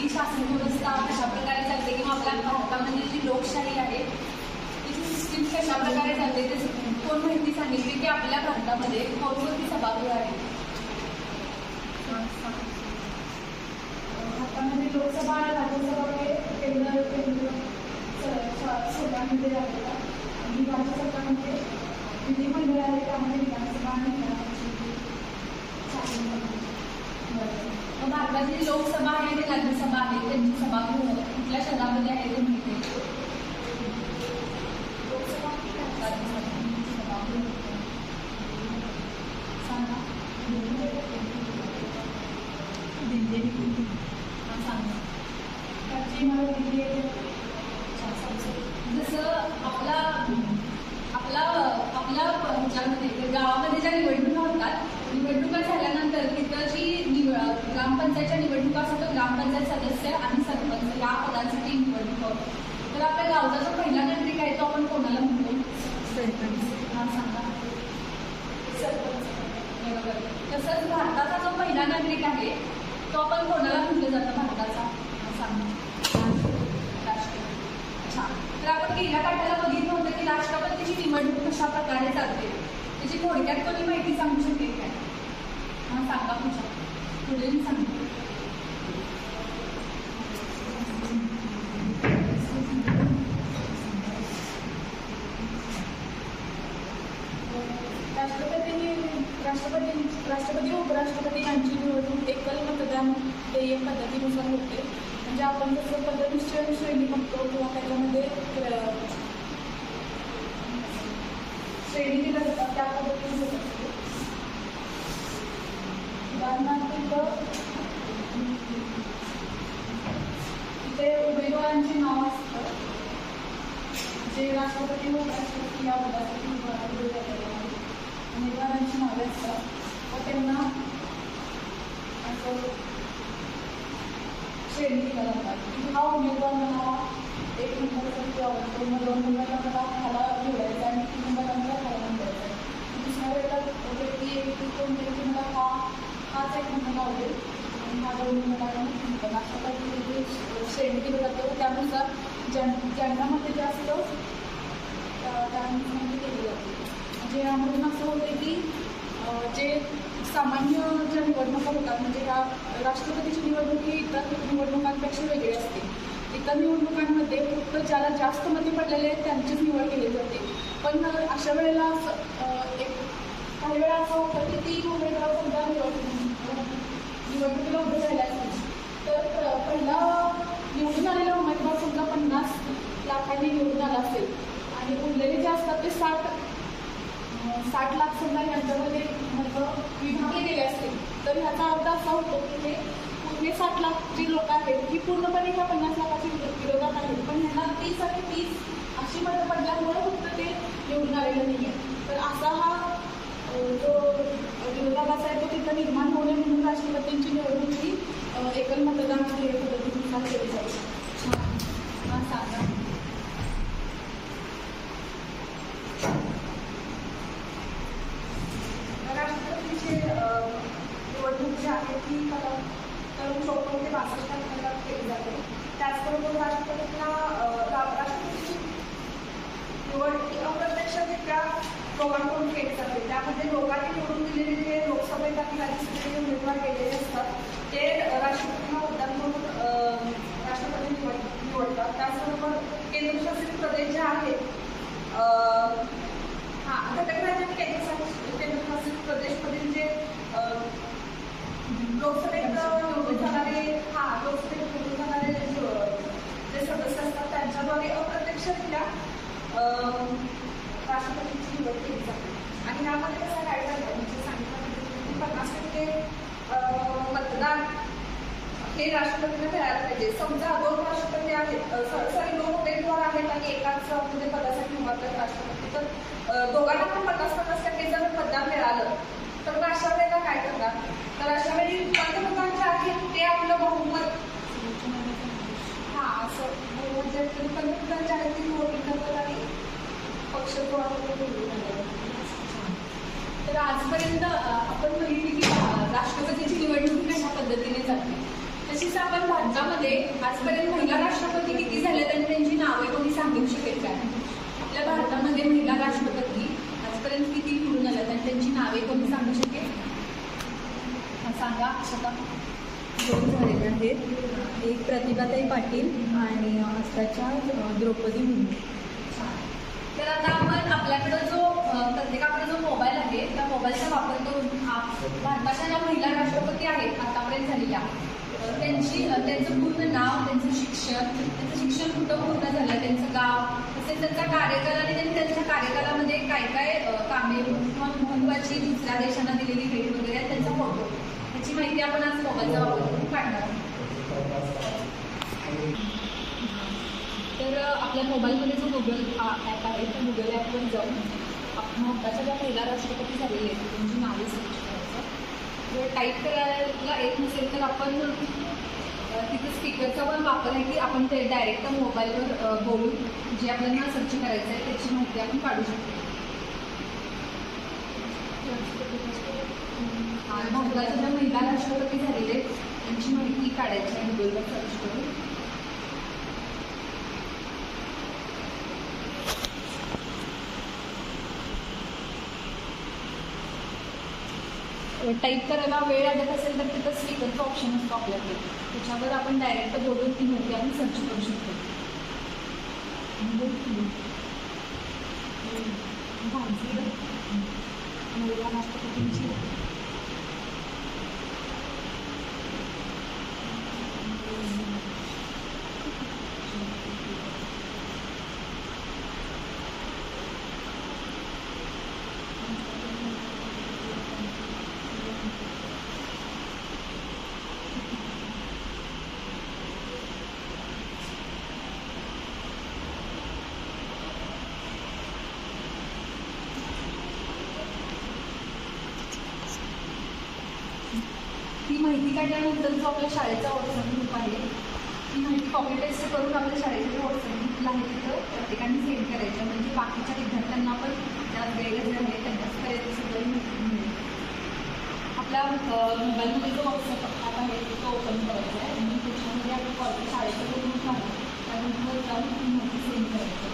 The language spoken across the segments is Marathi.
शासन व्यवस्था कशा प्रकारे चालते किंवा आपल्या भारतामध्ये जी लोकशाही आहे तिची सिस्टीम कशा प्रकारे चालते ते कोण माहिती सांगितली की आपल्या भारतामध्ये कोणकोणती सभागृह आहे. भारतामध्ये लोकसभा राज्यसभा केंद्र सरकारमध्ये आहे आणि राज्य सरकारमध्ये विधिमंडळ आहे त्यामध्ये विधानसभा आणि भारताची लोकसभा आहे आणि राज्यसभा आहे त्यांची सभागृह कुठल्या शहरामध्ये आहे ते माहिती आहे. लोकसभा सांगा दिल्ली सांगा त्याची मला दिल्ली जसं आपल्या ह्याच्यामध्ये गावामध्ये ज्या निवडणुका होतात निवडणुका झाल्यानंतर तिथं जी ग्रामपंचायतच्या निवडणुका असतात ग्रामपंचायत सदस्य आणि सरपंच या पदांसाठी निवडणुका होतात. तर आपल्या गावचा जो पहिला नागरिक आहे तो आपण कोणाला म्हणतो? सरपंच. हा सांगा. सरपंच बरोबर. तसंच भारताचा जो पहिला नागरिक आहे तो आपण कोणाला म्हटलं जातं भारताचा? सांगा. राष्ट्रपती. अच्छा. तर आपण गेल्या पाठाला बघितलं होतं की राष्ट्रपतीची निवडणूक कशा प्रकारे चालते त्याची थोडक्यात कोणी माहिती सांगू शकेल काय? हा सांगा तुझ्या पुढे सांगतो. राष्ट्रपती उपराष्ट्रपती यांची निवडणूक एकल मतदान देय पद्धतीनुसार होते. म्हणजे आपण जसं पद्धतीची श्रेणी बघतो किंवा त्याच्यामध्ये श्रेणी दिल्या जातात त्या पद्धतीने होत असते. उदाहरणार्थ तिथे उमेदवारांची नाव असतं जे राष्ट्रपती व उपराष्ट्रपती या पदासाठी उमेदवारांची नावे असतात व त्यांना असं श्रेणी दिल्या जातात. हा उमेदवार मला 1 नंबरसाठी आवडतो मग 2 नंबरला मला ह्याला निवडायचा आणि 3 नंबरला मला ह्याला निवडायचा. दुसऱ्या वेळेला व्यक्ती कोणतरी मला हाच 1 नंबर आवडेल आणि हा 2 नंबरला नंबर अशा पद्धतीने श्रेणी दिली जाते व त्यानुसार ज्यांना मध्ये जास्त त्यानुसार केली जाते. म्हणजे यामधून असं होते की जे सामान्य ज्या निवडणुका होतात म्हणजे ह्या राष्ट्रपतीची निवडणूक ही इतर निवडणुकांपेक्षा वेगळी असते. इतर निवडणुकांमध्ये फक्त ज्याला जास्त मते पडलेले आहेत त्यांचीच निवड केली जाते. पण अशा वेळेला काही वेळा असं होतं की 3 उमेदवार सुद्धा निवडणुकीला उभे झाले असतील तर पहिला निवडून आलेला उमेदवार सुद्धा 50 लाखांनी निवडून आला असेल आणि उरलेले जे असतात ते 60 लाख सुद्धा यांच्यामध्ये विभागले गेले असतील तर ह्याचा अर्थ असा होतो की हे पूर्ण 60 लाख जी लोक आहेत ही पूर्णपणे ह्या 50 लाखाच्या विरोधात आहेत पण ह्यांना 30 आणि 30 अशी मतं पडल्यामुळे फक्त ते निवडून आलेलं नाही आहे. तर असा हा जो विरोधाभास आहे तो तिथं निर्माण होणे म्हणून राष्ट्रपतींची निवडणूक ही एकल मतदान पद्धतीनुसार केली जाते. हा सांगा. राष्ट्रपतीची निवडणूक जी आहे ती कलम 54 ते 62 अंतर्गत केली जाते. त्याचबरोबर राष्ट्रपतीची निवड ही अप्रत्यक्षरित्या लोकांकडून केली जाते. त्यामध्ये लोकांनी निवडून दिलेले जे लोकसभेत आणि राज्यसभेचे उमेदवार गेलेले असतात ते राष्ट्रपतींना मतदान करून राष्ट्रपती निवडतात. त्याचबरोबर केंद्रशासित प्रदेश जे आहेत घटक राज्य आणि केंद्रशासित प्रदेश ह्यामध्ये कसं काय झालं म्हणजे सांगितलं 50% मतदान हे राष्ट्रपतीला मिळायला पाहिजे. समजा 2 राष्ट्रपती आहेत, सॉरी 2 उमेदवार आहेत आणि एकाच म्हणजे पदासाठी उभारतात राष्ट्रपती, तर दोघांना पण 50% जर मतदान मिळालं तर अशा वेळेला काय करणार? तर अशा वेळी पंतप्रधान जे आहेत ते आपलं बहुमत असं म्हणजे पंतप्रधान जे आहेत ते वोटिंग करतात आणि पक्ष तर आजपर्यंत आपण बघितली की राष्ट्रपतीची निवडणूक कशा पद्धतीने जाते. तशीच आपण भारतामध्ये आजपर्यंत महिला राष्ट्रपती किती झाल्या आणि त्यांची नावे कोणी सांगू शकेल काय? आपल्या भारतामध्ये महिला राष्ट्रपती आजपर्यंत किती निवडून आल्यात आणि त्यांची नावे कोणी सांगू शकेल? सांगा. स्वतः 2 झालेले आहेत. एक प्रतिभाताई पाटील आणि आत्ताच्या द्रौपदी मुर्मू. तर आता आपण आपल्याकडं जो प्रत्येकाकडे जो मोबाईल आहे त्या मोबाईलचा वापर करून भारताच्या ज्या महिला राष्ट्रपती आहेत आतापर्यंत झालेल्या त्यांचं पूर्ण नाव, त्यांचं शिक्षण कुठं पूर्ण झालं, त्यांचं गाव, तसेच त्यांचा कार्यकाल आणि त्यांच्या कार्यकालामध्ये काय काय कामे किंवा महत्वाची दुसऱ्या देशांना दिलेली भेट वगैरे त्यांचा फोटो, याची माहिती आपण आज मोबाईलचा वापर करून काढणार आहोत. तर आपल्या मोबाईलमध्ये जो गुगल ॲप आहे त्या गुगल ॲपवर जाऊन भारताच्या ज्या महिला राष्ट्रपती झालेले आहेत त्यांची नावे सर्च करायचं. जर टाईप करायला येत नसेल तर आपण तिथे स्पीकरचा पण वापर आहे की आपण ते डायरेक्ट मोबाईलवर बोलून जे आपल्याला सर्च करायचं आहे त्याची माहिती आपण काढू शकतो. भारताच्या ज्या महिला राष्ट्रपती झालेले आहेत त्यांची माहिती काढायची आहे गुगलवर सर्च करून. टाईप करायला वेळ लागत असेल तर तिथं स्पीकरचा ऑप्शन असतो आपल्याकडे, त्याच्यावर आपण डायरेक्ट बोलून ती माहिती आपण सर्च करू शकतो. महिला राष्ट्रपतींची ती माहिती काढल्यानंतर जो आपल्या शाळेचा व्हॉट्सअप ग्रुप आहे ती माहिती कॉपी पेस्ट करून आपल्या शाळेचे जे व्हॉट्सअप ग्रुपला आहे तिथं प्रत्येकाने सेंड करायचं, म्हणजे बाकीच्या विद्यार्थ्यांना पण त्यात गैरहजर आहे त्यांच्यापर्यंत सगळी माहिती मिळेल. आपल्या मोबाईलमध्ये जो व्हॉट्सअप ॲप आहे तो ओपन करायचा आहे आणि त्याच्यामध्ये आपण शाळेचा जो ग्रुप आहे त्या ग्रुपवर जाऊन ती माहिती सेंड करायचं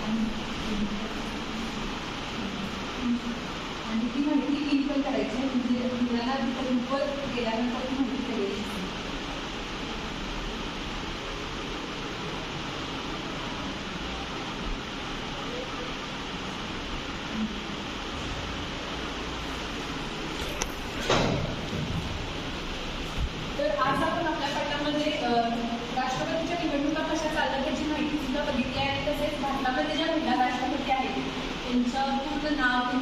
आणि ती माहिती लिंक पण करायची आहे, म्हणजे मुलांना तिथं ग्रुपवर गेल्यानंतर ती माहिती करायची. तर आज आपण आपल्या पाठामध्ये राष्ट्रपतीच्या निवडणुका कशा चालतात त्याची माहिती सुद्धा बघितली आहे आणि तसेच भारतामध्ये ज्या महिला राष्ट्रपती आहेत त्यांचं पूर्ण नाव,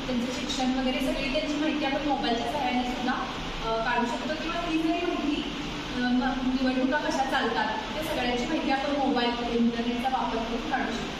त्यांचं शिक्षण वगैरे सगळी त्यांची माहिती आपण मोबाईलच्या सहाय्याने सुद्धा काढू शकतो किंवा ती जरी माहिती निवडणुका कशा चालतात त्या सगळ्यांची माहिती आपण मोबाईल इंटरनेटचा वापर करून काढू शकतो.